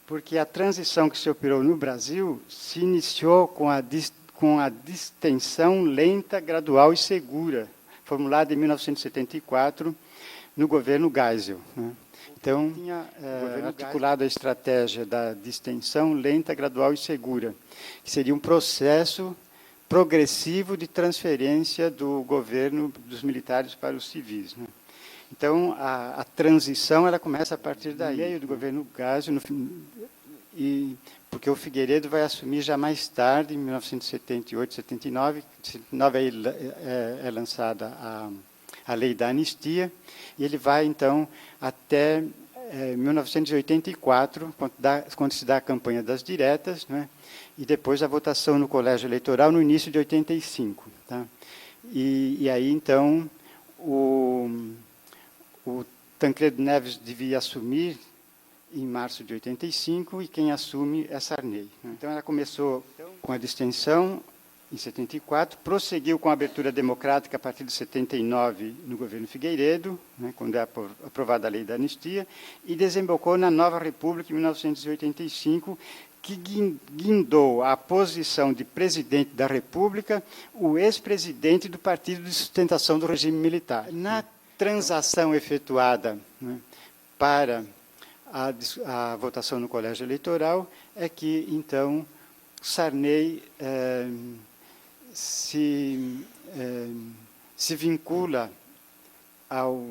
porque a transição que se operou no Brasil se iniciou com a distensão lenta, gradual e segura, formulada em 1974 no governo Geisel. Então, tinha articulado a estratégia da distensão lenta, gradual e segura, que seria um processo progressivo de transferência do governo dos militares para os civis. Então, a transição ela começa a partir daí, meio do governo Geisel, porque o Figueiredo vai assumir já mais tarde, em 1978, 79. Em 79 é lançada a lei da anistia, e ele vai, então, até 1984, quando se dá a campanha das diretas, e depois a votação no colégio eleitoral no início de 85. Tá? E aí, então, o Tancredo Neves devia assumir em março de 85, e quem assume é Sarney. Então, ela começou com a distensão em 74, prosseguiu com a abertura democrática a partir de 79 no governo Figueiredo, quando é aprovada a lei da anistia, e desembocou na nova República em 1985, que guindou a posição de presidente da República o ex-presidente do Partido de Sustentação do Regime Militar. Na transação efetuada para a votação no colégio eleitoral, é que, então, Sarney se vincula ao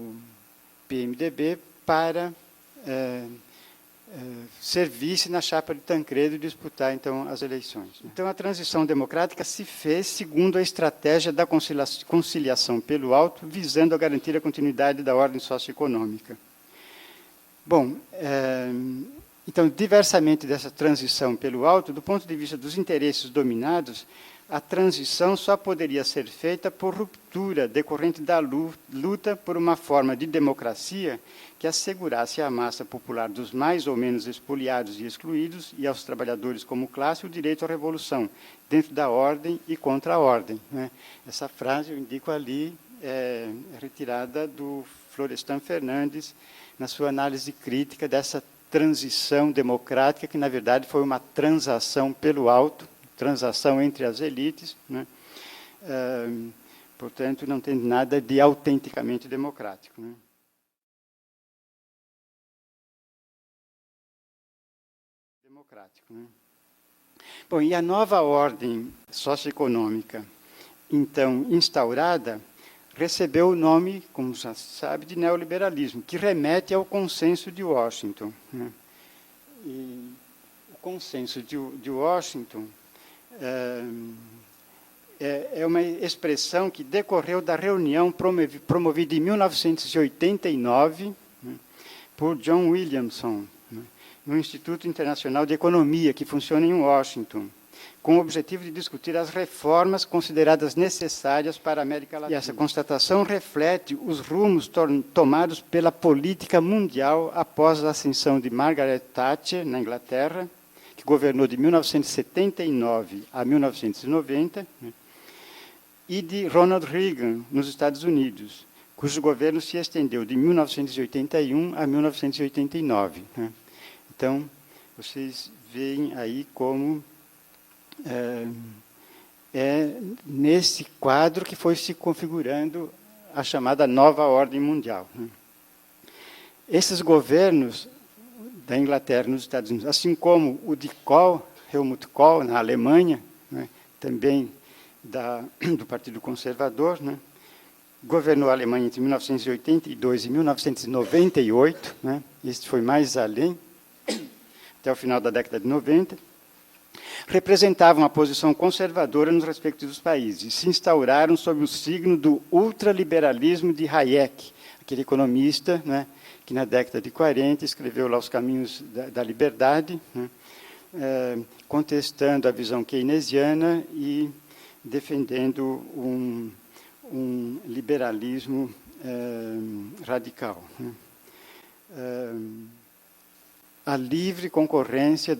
PMDB para ser vice na chapa de Tancredo e disputar, então, as eleições. Então, a transição democrática se fez segundo a estratégia da conciliação pelo alto, visando a garantir a continuidade da ordem socioeconômica. Bom, então, diversamente dessa transição pelo alto, do ponto de vista dos interesses dominados, a transição só poderia ser feita por ruptura decorrente da luta por uma forma de democracia que assegurasse à massa popular dos mais ou menos expoliados e excluídos e aos trabalhadores como classe o direito à revolução, dentro da ordem e contra a ordem. Essa frase, eu indico ali, é retirada do Florestan Fernandes, na sua análise crítica dessa transição democrática, que, na verdade, foi uma transação pelo alto, transação entre as elites, portanto, não tem nada de autenticamente democrático. Bom, e a nova ordem socioeconômica, então, instaurada, recebeu o nome, como já se sabe, de neoliberalismo, que remete ao consenso de Washington. E o consenso de Washington é uma expressão que decorreu da reunião promovida em 1989 por John Williamson, no Instituto Internacional de Economia, que funciona em Washington, com o objetivo de discutir as reformas consideradas necessárias para a América Latina. E essa constatação reflete os rumos tomados pela política mundial após a ascensão de Margaret Thatcher, na Inglaterra, que governou de 1979 a 1990, e de Ronald Reagan, nos Estados Unidos, cujo governo se estendeu de 1981 a 1989. Então, vocês veem aí como é nesse quadro que foi se configurando a chamada nova ordem mundial. Esses governos da Inglaterra e nos Estados Unidos, assim como o de Kohl, Helmut Kohl, na Alemanha, também do Partido Conservador, governou a Alemanha entre 1982 e 1998, este foi mais além, até o final da década de 90, representavam a posição conservadora nos respectivos países e se instauraram sob o signo do ultraliberalismo de Hayek, aquele economista que na década de 40 escreveu lá Os Caminhos da Liberdade, contestando a visão keynesiana e defendendo um liberalismo radical. A livre concorrência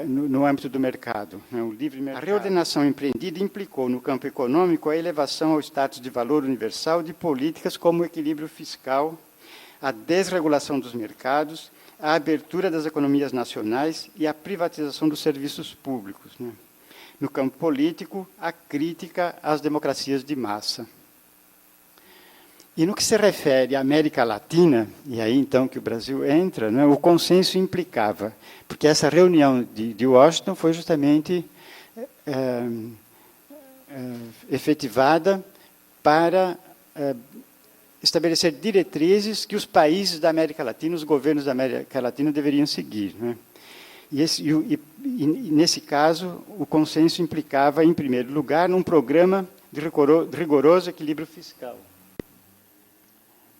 no âmbito do mercado. O livre mercado. A reordenação empreendida implicou, no campo econômico, a elevação ao status de valor universal de políticas como o equilíbrio fiscal, a desregulação dos mercados, a abertura das economias nacionais e a privatização dos serviços públicos. Né? No campo político, a crítica às democracias de massa. E no que se refere à América Latina, e aí então que o Brasil entra, né, o consenso implicava, porque essa reunião de Washington foi justamente efetivada para estabelecer diretrizes que os países da América Latina, os governos da América Latina deveriam seguir. Né? E nesse caso, o consenso implicava, em primeiro lugar, num programa de rigoroso equilíbrio fiscal,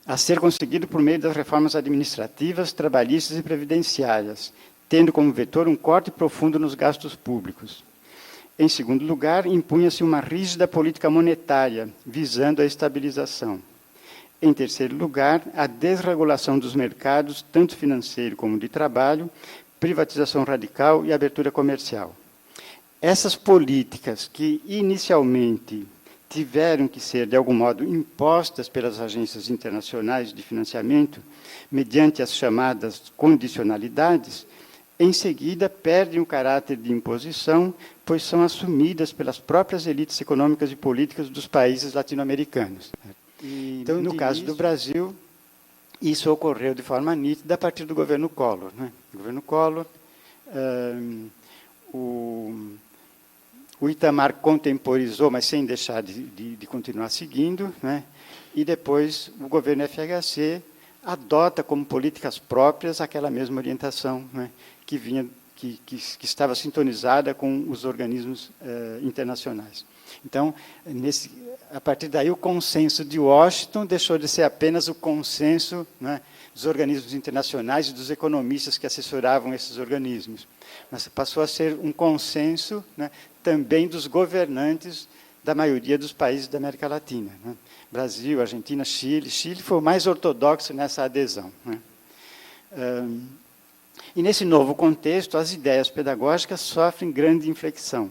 a ser conseguido por meio das reformas administrativas, trabalhistas e previdenciárias, tendo como vetor um corte profundo nos gastos públicos. Em segundo lugar, impunha-se uma rígida política monetária, visando a estabilização. Em terceiro lugar, a desregulação dos mercados, tanto financeiro como de trabalho, privatização radical e abertura comercial. Essas políticas que, inicialmente, tiveram que ser, de algum modo, impostas pelas agências internacionais de financiamento, mediante as chamadas condicionalidades, em seguida perdem o caráter de imposição, pois são assumidas pelas próprias elites econômicas e políticas dos países latino-americanos. Então, no caso do Brasil, isso ocorreu de forma nítida a partir do governo Collor. Né? O governo Collor, o Itamar contemporizou, mas sem deixar de continuar seguindo, né? E depois o governo FHC adota como políticas próprias aquela mesma orientação, né? que estava sintonizada com os organismos internacionais. Então, a partir daí, o consenso de Washington deixou de ser apenas o consenso, né, dos organismos internacionais e dos economistas que assessoravam esses organismos, mas passou a ser um consenso, né, também dos governantes da maioria dos países da América Latina. Né? Brasil, Argentina, Chile. Chile foi o mais ortodoxo nessa adesão. Né? E, nesse novo contexto, as ideias pedagógicas sofrem grande inflexão.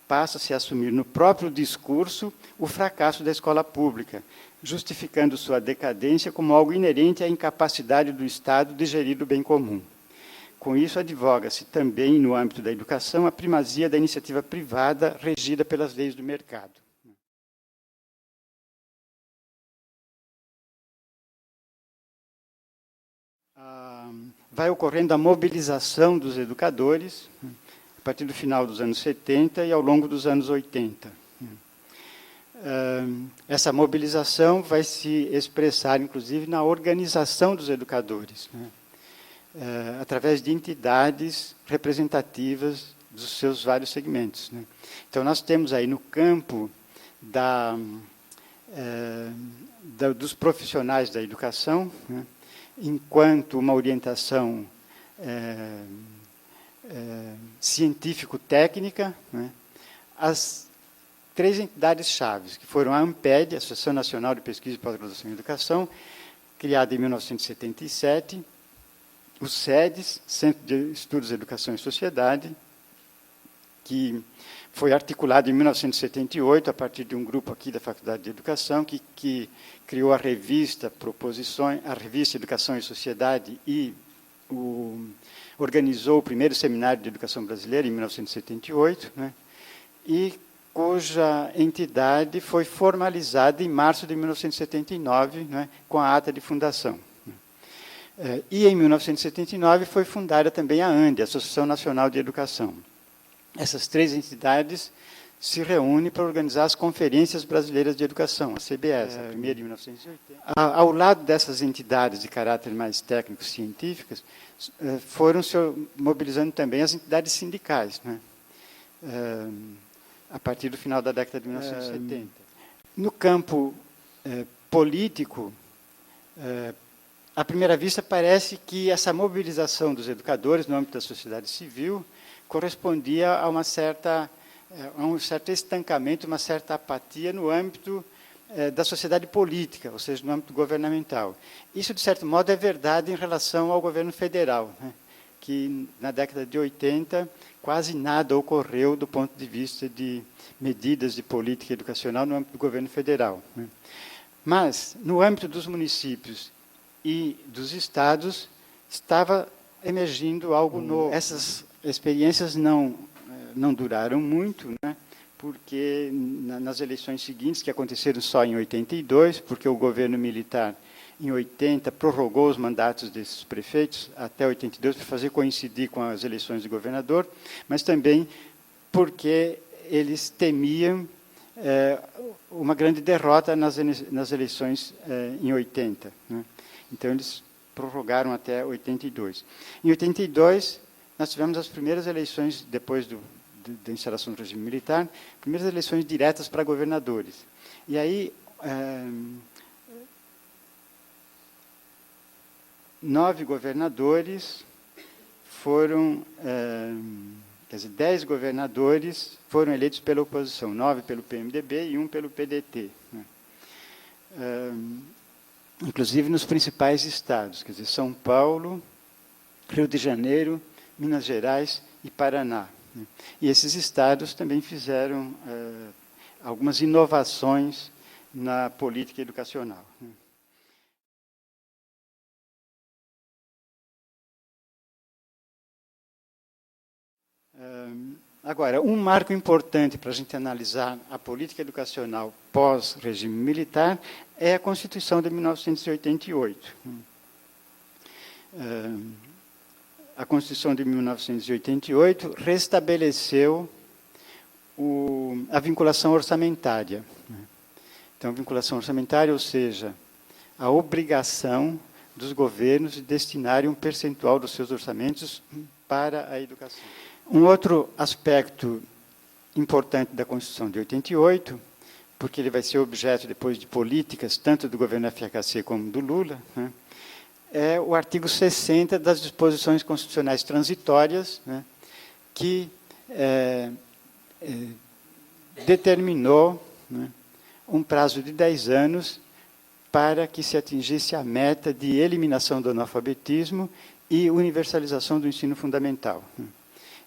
Passa-se a assumir no próprio discurso o fracasso da escola pública, justificando sua decadência como algo inerente à incapacidade do Estado de gerir o bem comum. Com isso, advoga-se também, no âmbito da educação, a primazia da iniciativa privada regida pelas leis do mercado. Vai ocorrendo a mobilização dos educadores, a partir do final dos anos 70 e ao longo dos anos 80. Essa mobilização vai se expressar, inclusive, na organização dos educadores, né? Através de entidades representativas dos seus vários segmentos. Né? Então, nós temos aí no campo dos profissionais da educação, né? Enquanto uma orientação científico-técnica, né? As três entidades chaves, que foram a ANPED, Associação Nacional de Pesquisa e Pós-Graduação em Educação, criada em 1977, o SEDES, Centro de Estudos de Educação e Sociedade, que foi articulado em 1978, a partir de um grupo aqui da Faculdade de Educação, que criou a revista a revista Educação e Sociedade e organizou o primeiro seminário de educação brasileira em 1978, né, e cuja entidade foi formalizada em março de 1979, né, com a ata de fundação. E, em 1979, foi fundada também a ANDE, Associação Nacional de Educação. Essas três entidades se reúnem para organizar as Conferências Brasileiras de Educação, a CBS, a primeira em 1980. Ao lado dessas entidades de caráter mais técnico-científicas, foram se mobilizando também as entidades sindicais, né? A partir do final da década de 1970. No campo político, à primeira vista, parece que essa mobilização dos educadores no âmbito da sociedade civil correspondia a um certo estancamento, uma certa apatia no âmbito da sociedade política, ou seja, no âmbito governamental. Isso, de certo modo, é verdade em relação ao governo federal, né, que, na década de 80, quase nada ocorreu do ponto de vista de medidas de política educacional no âmbito do governo federal. Né. Mas, no âmbito dos municípios e dos estados, estava emergindo algo novo. Essas experiências não duraram muito, né? Porque nas eleições seguintes, que aconteceram só em 82, porque o governo militar, em 80, prorrogou os mandatos desses prefeitos até 82, para fazer coincidir com as eleições de governador, mas também porque eles temiam uma grande derrota nas eleições em 80. Né? Então, eles prorrogaram até 82. Em 82, nós tivemos as primeiras eleições, depois da instalação do regime militar, primeiras eleições diretas para governadores. E aí, 9 governadores foram... Quer dizer, 10 governadores foram eleitos pela oposição, 9 pelo PMDB e 1 pelo PDT. Né? Inclusive nos principais estados, quer dizer, São Paulo, Rio de Janeiro, Minas Gerais e Paraná. Né? E esses estados também fizeram algumas inovações na política educacional. Né? Agora, um marco importante para a gente analisar a política educacional pós-regime militar é a Constituição de 1988. A Constituição de 1988 restabeleceu a vinculação orçamentária. Então, a vinculação orçamentária, ou seja, a obrigação dos governos de destinarem um percentual dos seus orçamentos para a educação. Um outro aspecto importante da Constituição de 88, porque ele vai ser objeto depois de políticas, tanto do governo FHC como do Lula, né, é o artigo 60 das disposições constitucionais transitórias, né, que determinou, né, um prazo de 10 anos para que se atingisse a meta de eliminação do analfabetismo e universalização do ensino fundamental. Né.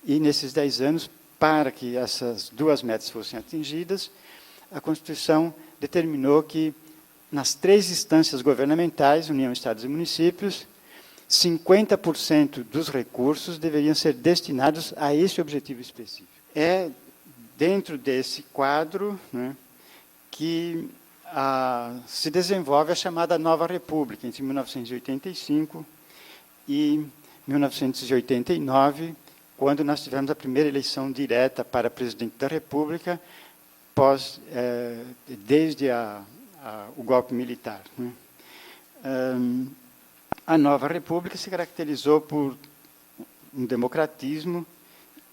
E, nesses 10 anos, para que essas duas metas fossem atingidas, a Constituição determinou que, nas 3 instâncias governamentais, União, Estados e Municípios, 50% dos recursos deveriam ser destinados a esse objetivo específico. É dentro desse quadro, né, que se desenvolve a chamada Nova República, entre 1985 e 1989, quando nós tivemos a primeira eleição direta para presidente da República, desde o golpe militar. Né? A Nova República se caracterizou por um democratismo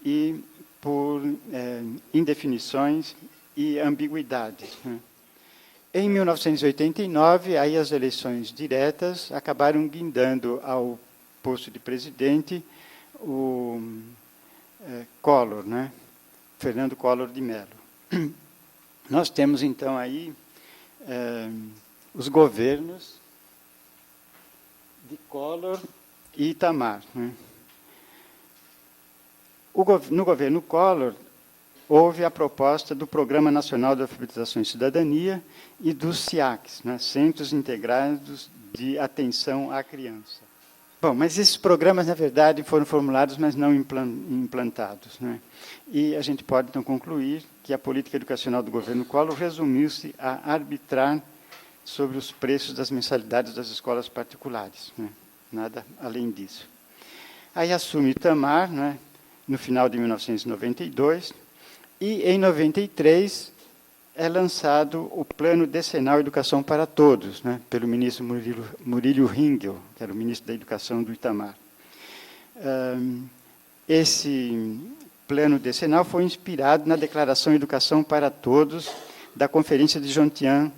e por indefinições e ambiguidades. Né? Em 1989, aí as eleições diretas acabaram guindando ao posto de presidente o Collor, né? Fernando Collor de Mello. Nós temos, então, aí os governos de Collor e Itamar. Né? No governo Collor, houve a proposta do Programa Nacional de Alfabetização e Cidadania e dos CIACs, né? Centros Integrados de Atenção à Criança. Bom, mas esses programas, na verdade, foram formulados, mas não implantados. Né? E a gente pode, então, concluir que a política educacional do governo Collor resumiu-se a arbitrar sobre os preços das mensalidades das escolas particulares. Né? Nada além disso. Aí assume Itamar, né, no final de 1992, e, em 93, é lançado o Plano Decenal Educação para Todos, né, pelo ministro Murilo Ringel, que era o ministro da Educação do Itamar. Esse plano decenal foi inspirado na Declaração Educação para Todos da Conferência de Jomtien,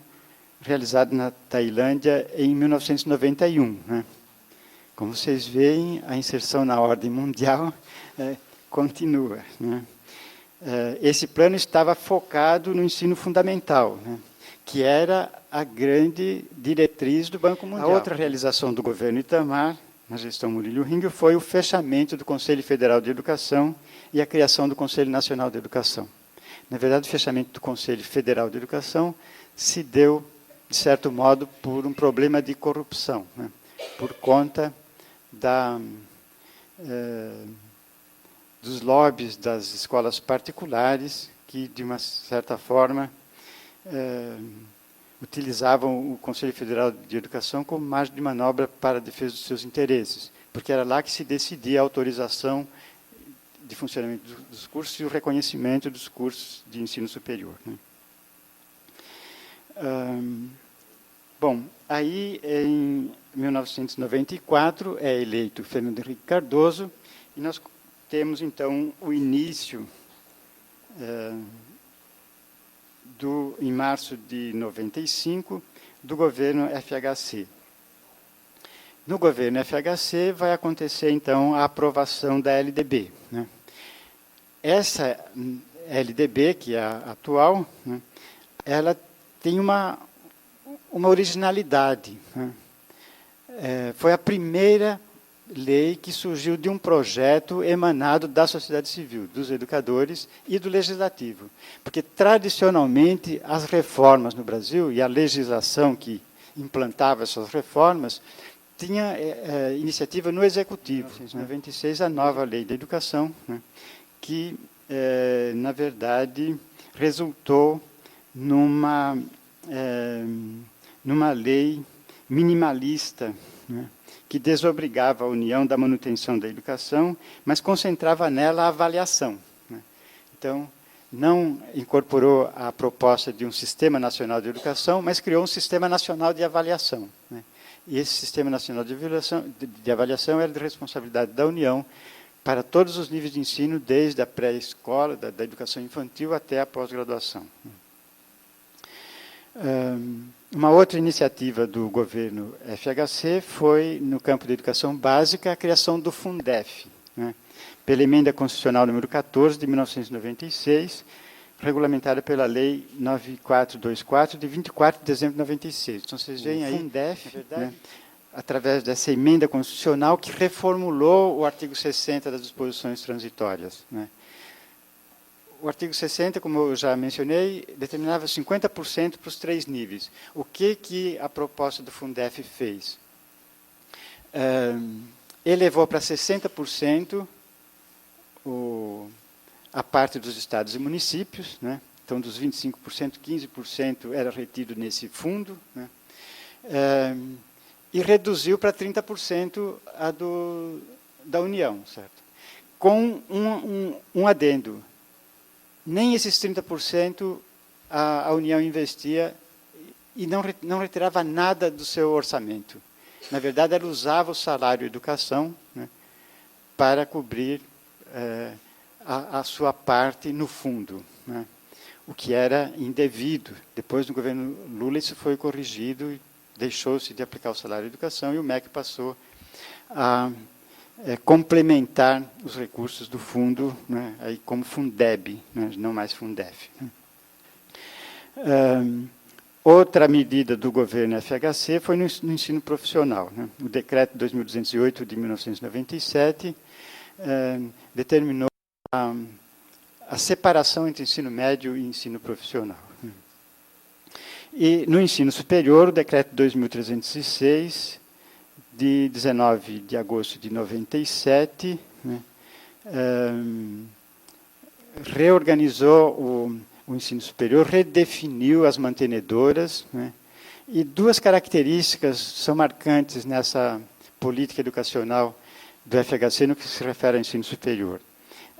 realizada na Tailândia em 1991. Né. Como vocês veem, a inserção na ordem mundial continua. Né. Esse plano estava focado no ensino fundamental, né, que era a grande diretriz do Banco Mundial. A outra realização do governo Itamar, na gestão Murilo Ringel, foi o fechamento do Conselho Federal de Educação e a criação do Conselho Nacional de Educação. Na verdade, o fechamento do Conselho Federal de Educação se deu, de certo modo, por um problema de corrupção. Né. por conta dos lobbies das escolas particulares, que, de uma certa forma, utilizavam o Conselho Federal de Educação como margem de manobra para a defesa dos seus interesses, porque era lá que se decidia a autorização de funcionamento dos cursos e o reconhecimento dos cursos de ensino superior, né? Bom, aí, em 1994, é eleito Fernando Henrique Cardoso, e nós temos, então, o início, em março de 95, do governo FHC. No governo FHC vai acontecer, então, a aprovação da LDB, né? Essa LDB, que é a atual, né, ela tem uma originalidade, né? Foi a primeira lei que surgiu de um projeto emanado da sociedade civil, dos educadores e do legislativo. Porque, tradicionalmente, as reformas no Brasil e a legislação que implantava essas reformas tinha iniciativa no Executivo. Em 1996, a nova Lei da Educação, né, que, na verdade, resultou numa lei minimalista, né, que desobrigava a União da manutenção da educação, mas concentrava nela a avaliação, né. Então, não incorporou a proposta de um Sistema Nacional de Educação, mas criou um Sistema Nacional de Avaliação, né. E esse Sistema Nacional de Avaliação era de responsabilidade da União para todos os níveis de ensino, desde a pré-escola, da educação infantil, até a pós-graduação. Uma outra iniciativa do governo FHC foi, no campo da educação básica, a criação do Fundef, né, pela emenda constitucional número 14, de 1996, regulamentada pela Lei 9424, de 24 de dezembro de 96. Então, vocês veem aí, Fundef, na verdade, né, através dessa emenda constitucional que reformulou o artigo 60 das disposições transitórias, né. O artigo 60, como eu já mencionei, determinava 50% para os 3 níveis. O que a proposta do Fundef fez? Elevou para 60% a parte dos estados e municípios, né? Então, dos 25%, 15% era retido nesse fundo, né? E reduziu para 30% a da União, certo? Com um adendo. Nem esses 30% a União investia e não retirava nada do seu orçamento. Na verdade, ela usava o salário educação, né, para cobrir a sua parte no fundo, né, o que era indevido. Depois do governo Lula, isso foi corrigido, e deixou-se de aplicar o salário educação, e o MEC passou a complementar os recursos do fundo, né, aí como Fundeb, né, não mais Fundef. Outra medida do governo FHC foi no ensino profissional, né. O decreto 2208 de 1997 determinou a separação entre ensino médio e ensino profissional. E no ensino superior, o decreto 2306 de 19 de agosto de 97, né, reorganizou o ensino superior, redefiniu as mantenedoras, né, e 2 características são marcantes nessa política educacional do FHC no que se refere ao ensino superior.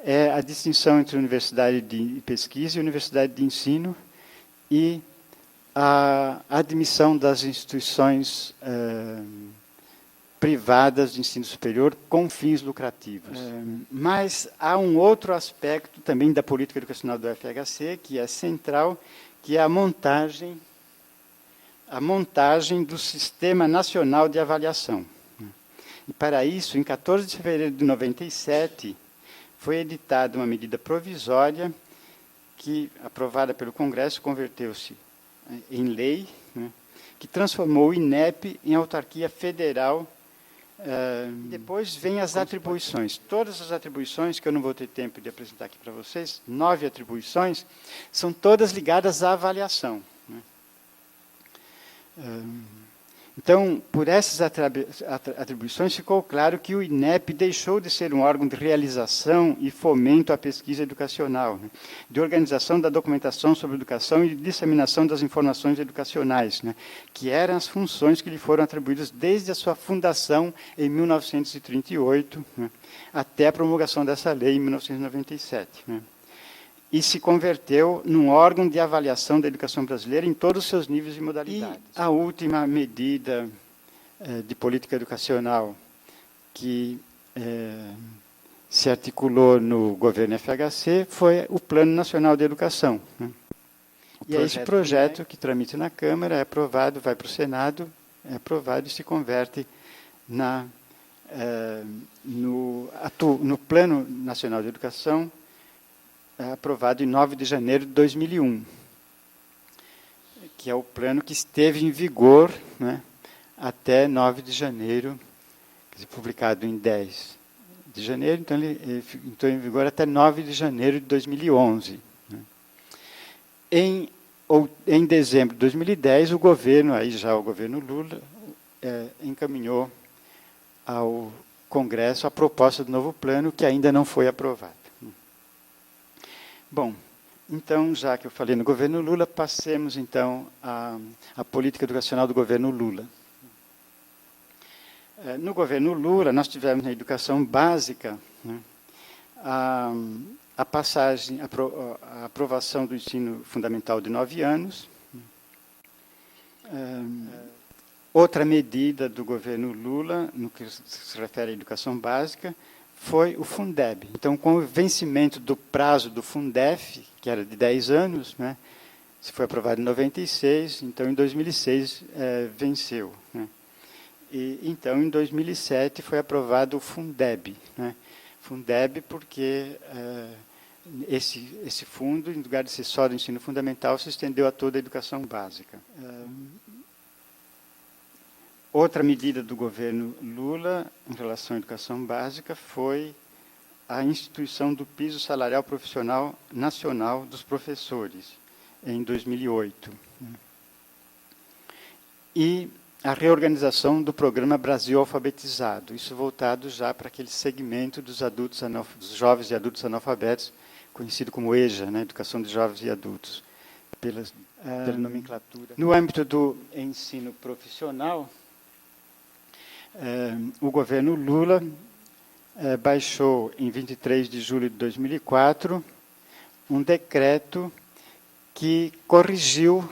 É a distinção entre universidade de pesquisa e universidade de ensino e a admissão das instituições privadas de ensino superior com fins lucrativos. Mas há um outro aspecto também da política educacional do FHC, que é central, que é a montagem do Sistema Nacional de Avaliação. E, para isso, em 14 de fevereiro de 97, foi editada uma medida provisória que, aprovada pelo Congresso, converteu-se em lei, né, que transformou o INEP em autarquia federal. Depois vem as atribuições. Todas as atribuições, que eu não vou ter tempo de apresentar aqui para vocês, 9 atribuições, são todas ligadas à avaliação, né. Então, por essas atribuições, ficou claro que o INEP deixou de ser um órgão de realização e fomento à pesquisa educacional, né, de organização da documentação sobre educação e de disseminação das informações educacionais, né, que eram as funções que lhe foram atribuídas desde a sua fundação em 1938, né, até a promulgação dessa lei em 1997. Né. E se converteu num órgão de avaliação da educação brasileira em todos os seus níveis e modalidades. E a última medida de política educacional que se articulou no governo FHC foi o Plano Nacional de Educação. Né? E é esse projeto que tramita na Câmara, é aprovado, vai para o Senado, é aprovado e se converte no Plano Nacional de Educação, aprovado em 9 de janeiro de 2001, que é o plano que esteve em vigor, né, até 9 de janeiro, publicado em 10 de janeiro, então ele entrou em vigor até 9 de janeiro de 2011. Né. Em dezembro de 2010, o governo, aí já o governo Lula, encaminhou ao Congresso a proposta do novo plano, que ainda não foi aprovada. Bom, então, já que eu falei no governo Lula, passemos, então, à política educacional do governo Lula. No governo Lula, nós tivemos na educação básica, né, a passagem, a aprovação do ensino fundamental de 9 anos. Outra medida do governo Lula, no que se refere à educação básica, foi o Fundeb. Então, com o vencimento do prazo do Fundef, que era de 10 anos, né, se foi aprovado em 96, então em 2006 venceu. Né. E, então, em 2007 foi aprovado o Fundeb. Né. Fundeb porque esse fundo, em lugar de ser só do ensino fundamental, se estendeu a toda a educação básica. Outra medida do governo Lula, em relação à educação básica, foi a instituição do piso salarial profissional nacional dos professores, em 2008. E a reorganização do programa Brasil Alfabetizado, isso voltado já para aquele segmento dos jovens e adultos analfabetos, conhecido como EJA, né, Educação de Jovens e Adultos, pela nomenclatura. No âmbito do ensino profissional, o governo Lula baixou, em 23 de julho de 2004, um decreto que corrigiu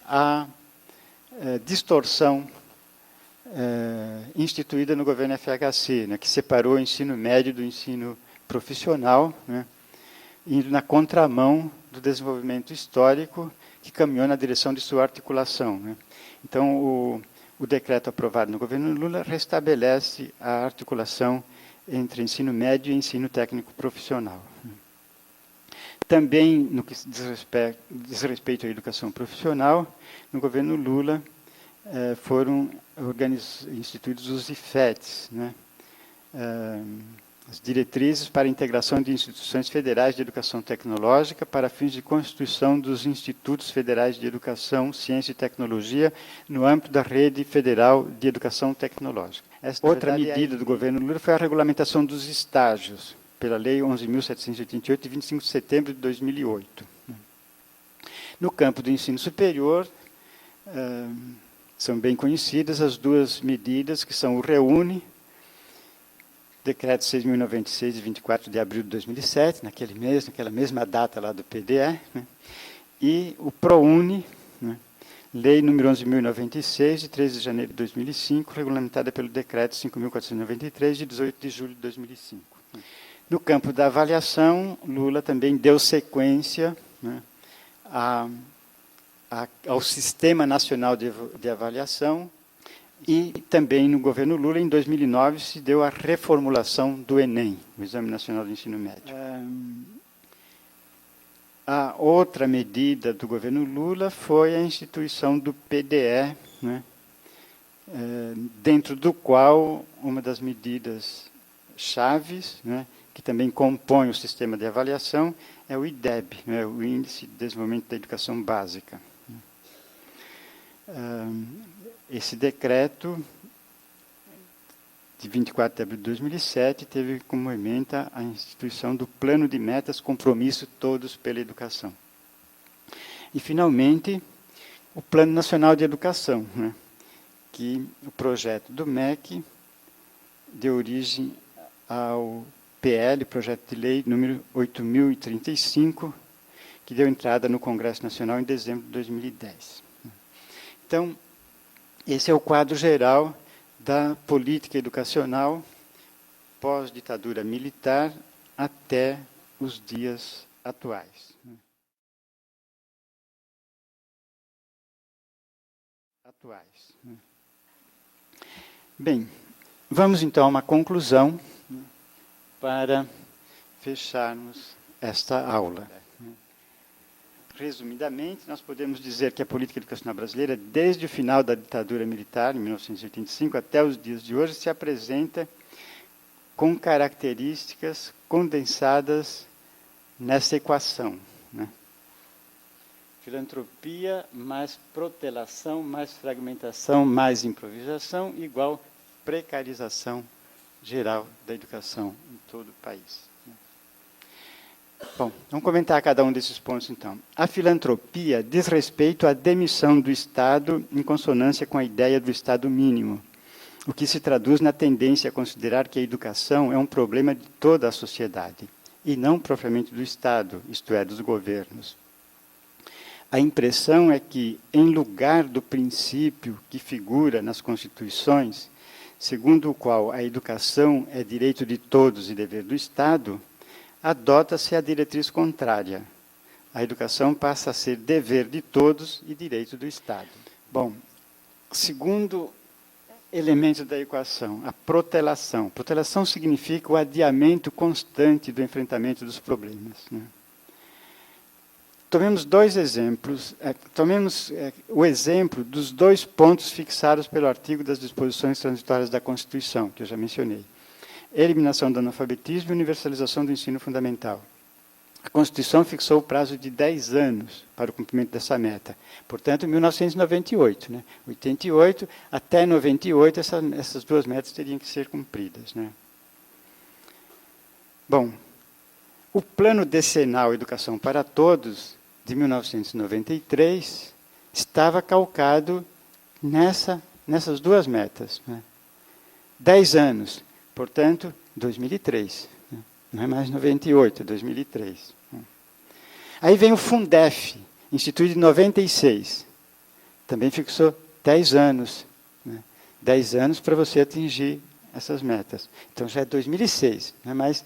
a distorção instituída no governo FHC, né, que separou o ensino médio do ensino profissional, né, indo na contramão do desenvolvimento histórico que caminhou na direção de sua articulação. Né. Então, o decreto aprovado no governo Lula restabelece a articulação entre ensino médio e ensino técnico profissional. Também, no que diz respeito à educação profissional, no governo Lula foram instituídos os IFETs, né? As diretrizes para a integração de instituições federais de educação tecnológica para fins de constituição dos Institutos Federais de Educação, Ciência e Tecnologia no âmbito da Rede Federal de Educação Tecnológica. Outra medida do governo Lula foi a regulamentação dos estágios, pela Lei 11.788, de 25 de setembro de 2008. No campo do ensino superior, são bem conhecidas as duas medidas, que são o REUNE, Decreto 6.096, de 24 de abril de 2007, naquela mesma data lá do PDE, né, e o ProUni, né, Lei número 11.096, de 13 de janeiro de 2005, regulamentada pelo Decreto 5.493, de 18 de julho de 2005. No campo da avaliação, Lula também deu sequência, né, ao Sistema Nacional de Avaliação, e também no governo Lula, em 2009, se deu a reformulação do Enem, o Exame Nacional do Ensino Médio. A outra medida do governo Lula foi a instituição do PDE, né, dentro do qual uma das medidas chaves, né, que também compõe o sistema de avaliação, é o IDEB, né, o Índice de Desenvolvimento da Educação Básica. esse decreto, de 24 de abril de 2007, teve como ementa a instituição do Plano de Metas, Compromisso Todos pela Educação. E, finalmente, o Plano Nacional de Educação, né, que o projeto do MEC deu origem ao PL, Projeto de Lei número 8.035, que deu entrada no Congresso Nacional em dezembro de 2010. Então, esse é o quadro geral da política educacional pós-ditadura militar até os dias atuais. Bem, vamos então a uma conclusão para fecharmos esta aula. Resumidamente, nós podemos dizer que a política educacional brasileira, desde o final da ditadura militar, em 1985, até os dias de hoje, se apresenta com características condensadas nessa equação, né? Filantropia mais protelação, mais fragmentação, mais improvisação, igual precarização geral da educação em todo o país. Bom, vamos comentar cada um desses pontos, então. A filantropia diz respeito à demissão do Estado em consonância com a ideia do Estado mínimo, o que se traduz na tendência a considerar que a educação é um problema de toda a sociedade, e não propriamente do Estado, isto é, dos governos. A impressão é que, em lugar do princípio que figura nas constituições, segundo o qual a educação é direito de todos e dever do Estado, adota-se a diretriz contrária. A educação passa a ser dever de todos e direito do Estado. Bom, segundo elemento da equação, a protelação. Protelação significa o adiamento constante do enfrentamento dos problemas, né? Tomemos dois exemplos. Tomemos o exemplo dos dois pontos fixados pelo artigo das disposições transitórias da Constituição, que eu já mencionei. Eliminação do analfabetismo e universalização do ensino fundamental. A Constituição fixou o prazo de 10 anos para o cumprimento dessa meta. Portanto, 1998. Né? 88 até 98, essas duas metas teriam que ser cumpridas. Né? Bom, o Plano Decenal Educação para Todos, de 1993, estava calcado nessas duas metas. Né? 10 anos. Portanto, 2003. Né? Não é mais 98, é 2003. Né? Aí vem o Fundef, instituído em 96. Também fixou 10 anos. Né? 10 anos para você atingir essas metas. Então, já é 2006. Não é mais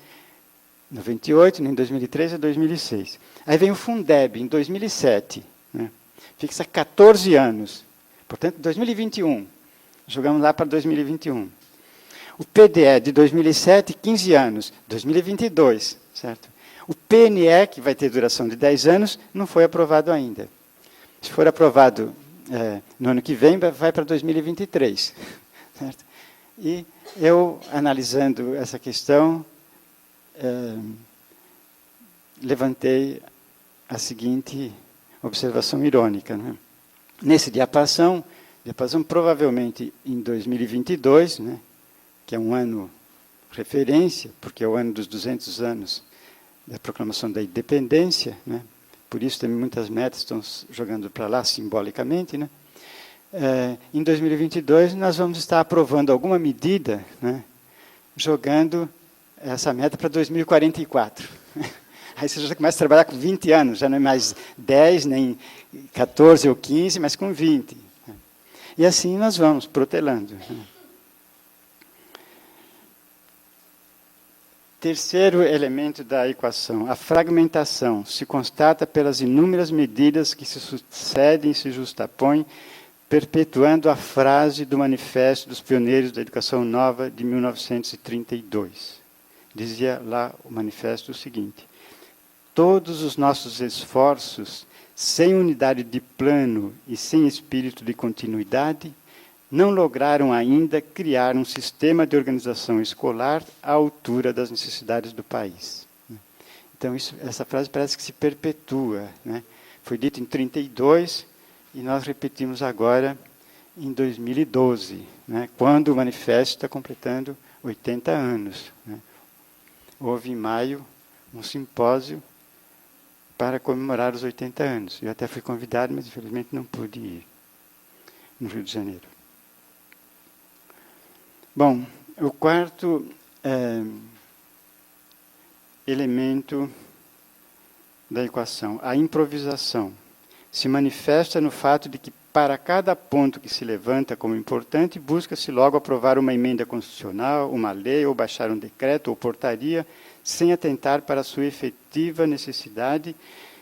98, nem 2003, é 2006. Aí vem o Fundeb, em 2007. Né? Fixa 14 anos. Portanto, 2021. Jogamos lá para 2021. O PDE de 2007, 15 anos, 2022, certo? O PNE, que vai ter duração de 10 anos, não foi aprovado ainda. Se for aprovado no ano que vem, vai para 2023, certo? E eu, analisando essa questão, levantei a seguinte observação irônica, né? Nesse diapasão provavelmente em 2022, né? Que é um ano referência, porque é o ano dos 200 anos da proclamação da independência, né? Por isso também muitas metas estão jogando para lá simbolicamente, né? Em 2022 nós vamos estar aprovando alguma medida, né? Jogando essa meta para 2044. Aí você já começa a trabalhar com 20 anos, já não é mais 10, nem 14 ou 15, mas com 20. E assim nós vamos protelando. Terceiro elemento da equação, a fragmentação, se constata pelas inúmeras medidas que se sucedem e se justapõem, perpetuando a frase do Manifesto dos Pioneiros da Educação Nova de 1932. Dizia lá o manifesto o seguinte: todos os nossos esforços, sem unidade de plano e sem espírito de continuidade, não lograram ainda criar um sistema de organização escolar à altura das necessidades do país. Então, essa frase parece que se perpetua, né? Foi dito em 32 e nós repetimos agora em 2012, né, quando o manifesto está completando 80 anos. Né. Houve, em maio, um simpósio para comemorar os 80 anos. Eu até fui convidado, mas, infelizmente, não pude ir, no Rio de Janeiro. Bom, o quarto elemento da equação, a improvisação, se manifesta no fato de que, para cada ponto que se levanta como importante, busca-se logo aprovar uma emenda constitucional, uma lei, ou baixar um decreto ou portaria, sem atentar para a sua efetiva necessidade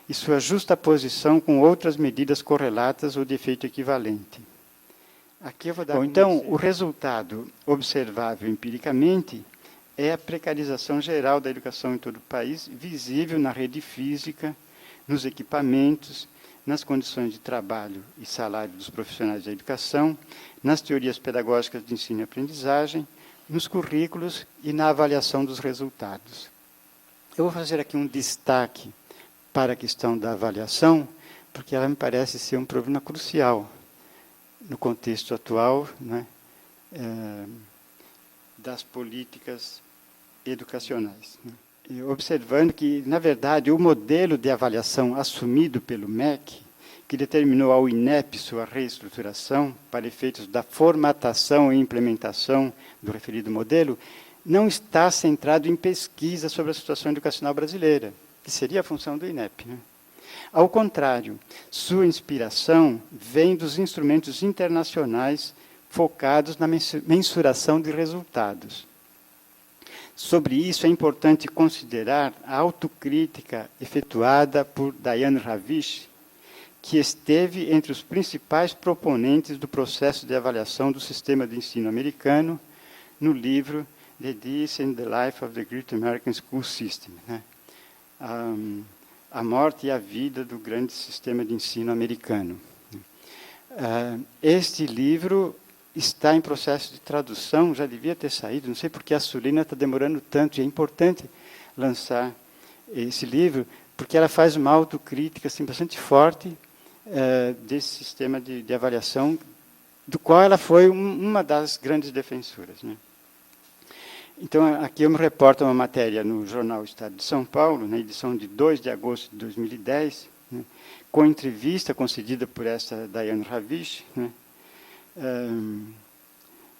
e sua justa posição com outras medidas correlatas ou de efeito equivalente. Aqui eu vou dar. Bom, então, o resultado observável empiricamente é a precarização geral da educação em todo o país, visível na rede física, nos equipamentos, nas condições de trabalho e salário dos profissionais da educação, nas teorias pedagógicas de ensino e aprendizagem, nos currículos e na avaliação dos resultados. Eu vou fazer aqui um destaque para a questão da avaliação, porque ela me parece ser um problema crucial no contexto atual, né, das políticas educacionais. Né. E observando que, na verdade, o modelo de avaliação assumido pelo MEC, que determinou ao INEP sua reestruturação para efeitos da formatação e implementação do referido modelo, não está centrado em pesquisa sobre a situação educacional brasileira, que seria a função do INEP. Né? Ao contrário, sua inspiração vem dos instrumentos internacionais focados na mensuração de resultados. Sobre isso, é importante considerar a autocrítica efetuada por Diane Ravish, que esteve entre os principais proponentes do processo de avaliação do sistema de ensino americano no livro The Death and the Life of the Great American School System, né? A morte e a vida do grande sistema de ensino americano. Este livro está em processo de tradução, já devia ter saído, não sei porque a Sulina está demorando tanto, e é importante lançar esse livro, porque ela faz uma autocrítica assim, bastante forte desse sistema de avaliação, do qual ela foi uma das grandes defensoras. Né? Então, aqui eu me reporto a uma matéria no jornal Estado de São Paulo, na edição de 2 de agosto de 2010, né, com entrevista concedida por esta Diane Ravish, né,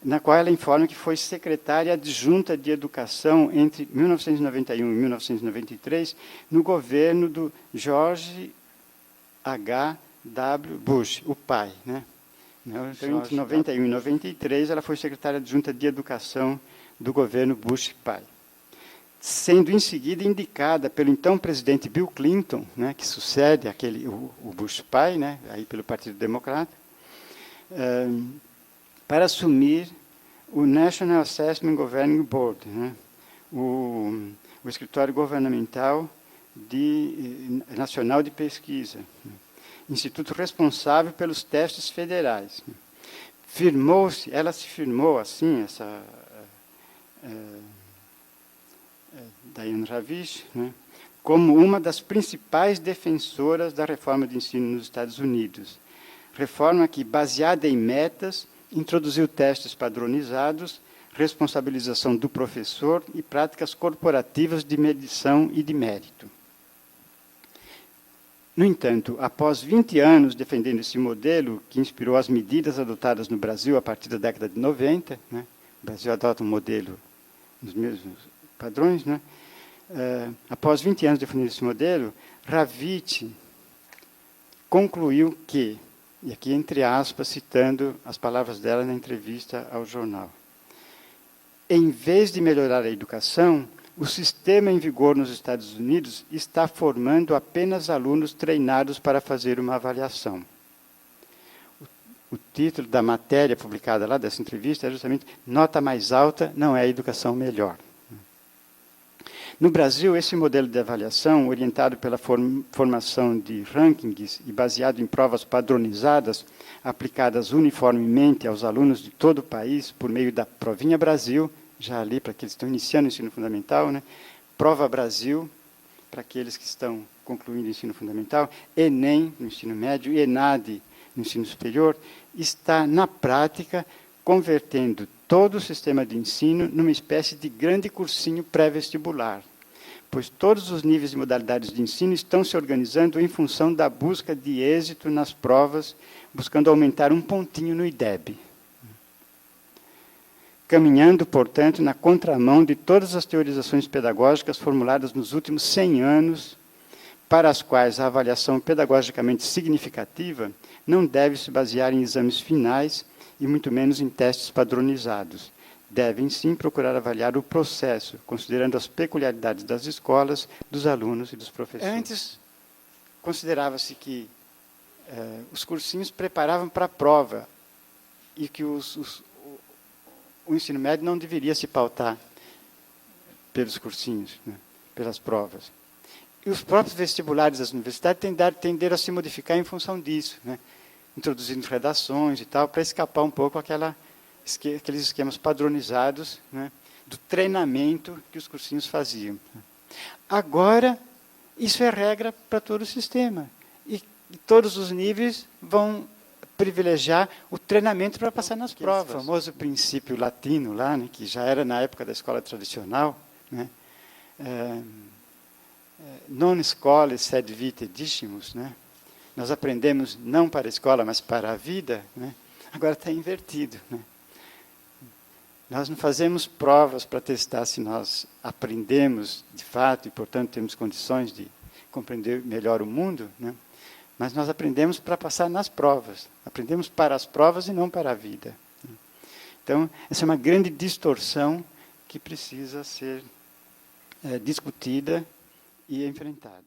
na qual ela informa que foi secretária adjunta de Educação entre 1991 e 1993, no governo do George H.W. Bush, o pai. Né? Então, entre 91 e 93, ela foi secretária adjunta de Educação do governo Bush pai. Sendo, em seguida, indicada pelo então presidente Bill Clinton, né, que sucede o Bush pai, né, aí pelo Partido Democrata, para assumir o National Assessment Governing Board, né, o escritório governamental nacional de pesquisa, né, instituto responsável pelos testes federais. Né. Ela se firmou assim, essa Diane Ravish, né, como uma das principais defensoras da reforma de ensino nos Estados Unidos. Reforma que, baseada em metas, introduziu testes padronizados, responsabilização do professor e práticas corporativas de medição e de mérito. No entanto, após 20 anos defendendo esse modelo, que inspirou as medidas adotadas no Brasil a partir da década de 90, né, o Brasil adota um modelo nos mesmos padrões, né, após 20 anos defendendo esse modelo, Ravish concluiu que, e aqui entre aspas, citando as palavras dela na entrevista ao jornal, em vez de melhorar a educação, o sistema em vigor nos Estados Unidos está formando apenas alunos treinados para fazer uma avaliação. O título da matéria publicada lá dessa entrevista é justamente Nota mais alta não é educação melhor. No Brasil, esse modelo de avaliação, orientado pela formação de rankings e baseado em provas padronizadas, aplicadas uniformemente aos alunos de todo o país por meio da Provinha Brasil, já ali para aqueles que estão iniciando o ensino fundamental, né? Prova Brasil, para aqueles que estão concluindo o ensino fundamental, Enem, no ensino médio, ENAD, no ensino superior, está, na prática, convertendo todo o sistema de ensino numa espécie de grande cursinho pré-vestibular, pois todos os níveis e modalidades de ensino estão se organizando em função da busca de êxito nas provas, buscando aumentar um pontinho no IDEB. Caminhando, portanto, na contramão de todas as teorizações pedagógicas formuladas nos últimos 100 anos, para as quais a avaliação pedagogicamente significativa não deve se basear em exames finais e muito menos em testes padronizados. Devem, sim, procurar avaliar o processo, considerando as peculiaridades das escolas, dos alunos e dos professores. Antes, considerava-se que os cursinhos preparavam para a prova e que o ensino médio não deveria se pautar pelos cursinhos, né, pelas provas. E os próprios vestibulares das universidades tenderam a se modificar em função disso, né, introduzindo redações e tal, para escapar um pouco aqueles esquemas padronizados, né, do treinamento que os cursinhos faziam. Agora, isso é regra para todo o sistema. E todos os níveis vão privilegiar o treinamento para passar nas provas. O famoso princípio latino, lá, né, que já era na época da escola tradicional, né, non scholae sed vitae discimus, né, nós aprendemos não para a escola, mas para a vida, né, agora está invertido. Né. Nós não fazemos provas para testar se nós aprendemos de fato e, portanto, temos condições de compreender melhor o mundo, né, mas nós aprendemos para passar nas provas. Aprendemos para as provas e não para a vida. Então, essa é uma grande distorção que precisa ser discutida e enfrentada.